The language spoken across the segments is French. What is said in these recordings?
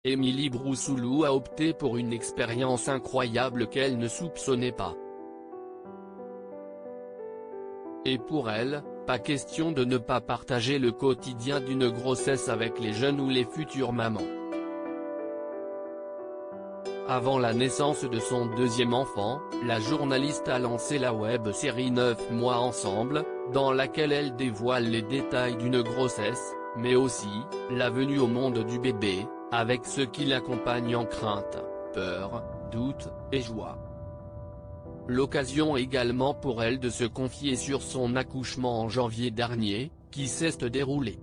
Émilie Broussouloux a opté pour une expérience incroyable qu'elle ne soupçonnait pas. Et pour elle, pas question de ne pas partager le quotidien d'une grossesse avec les jeunes ou les futures mamans. Avant la naissance de son deuxième enfant, la journaliste a lancé la web-série 9 mois ensemble, dans laquelle elle dévoile les détails d'une grossesse, mais aussi, la venue au monde du bébé, avec ce qui l'accompagne en crainte, peur, doute, et joie. L'occasion également pour elle de se confier sur son accouchement en janvier dernier, qui s'est déroulé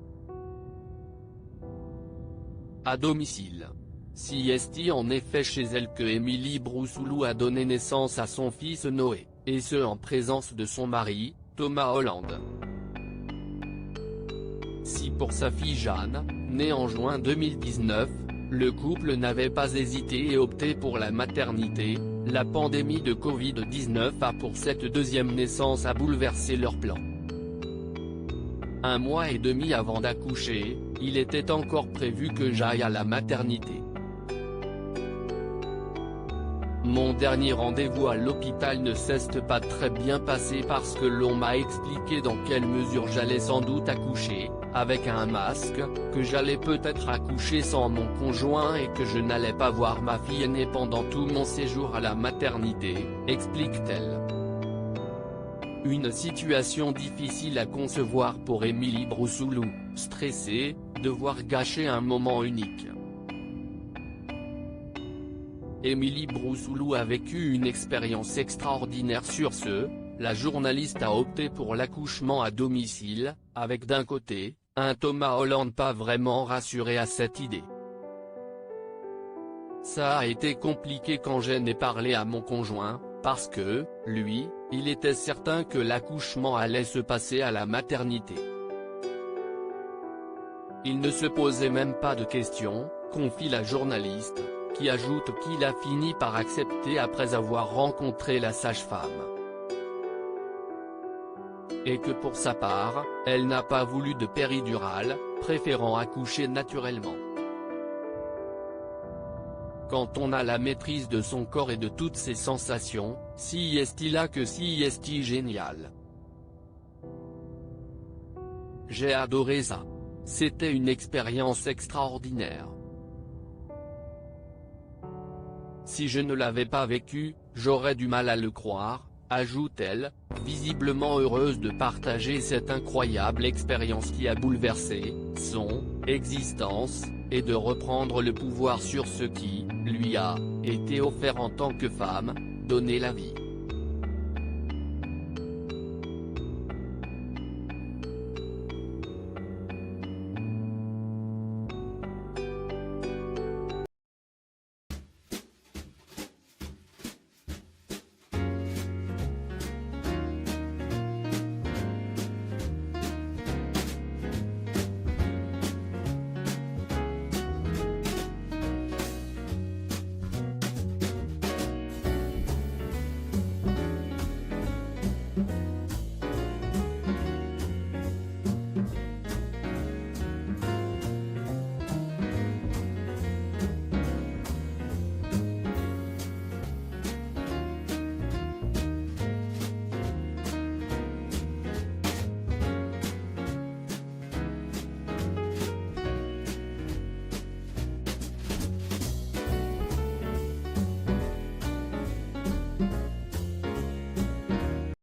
à domicile. C'est en effet chez elle que Émilie Broussouloux a donné naissance à son fils Noé, et ce en présence de son mari, Thomas Holland. Si pour sa fille Jeanne, née en juin 2019, le couple n'avait pas hésité et opté pour la maternité, la pandémie de Covid-19 a pour cette deuxième naissance a bouleversé leurs plans. 1 mois et demi avant d'accoucher, il était encore prévu que j'aille à la maternité. Mon dernier rendez-vous à l'hôpital ne s'est pas très bien passé parce que l'on m'a expliqué dans quelle mesure j'allais sans doute accoucher, avec un masque, que j'allais peut-être accoucher sans mon conjoint et que je n'allais pas voir ma fille aînée pendant tout mon séjour à la maternité, explique-t-elle. Une situation difficile à concevoir pour Émilie Broussouloux, stressée, de voir gâcher un moment unique. Émilie Broussouloux a vécu une expérience extraordinaire sur ce, la journaliste a opté pour l'accouchement à domicile, avec d'un côté, un Thomas Holland pas vraiment rassuré à cette idée. Ça a été compliqué quand j'en ai parlé à mon conjoint, parce que, lui, il était certain que l'accouchement allait se passer à la maternité. Il ne se posait même pas de questions, confie la journaliste, qui ajoute qu'il a fini par accepter après avoir rencontré la sage-femme. Et que pour sa part, elle n'a pas voulu de péridurale, préférant accoucher naturellement. Quand on a la maîtrise de son corps et de toutes ses sensations, si est-il là que si est-il génial. J'ai adoré ça. C'était une expérience extraordinaire. Si je ne l'avais pas vécu, j'aurais du mal à le croire, ajoute-t-elle, visiblement heureuse de partager cette incroyable expérience qui a bouleversé son existence, et de reprendre le pouvoir sur ce qui lui a été offert en tant que femme, donner la vie.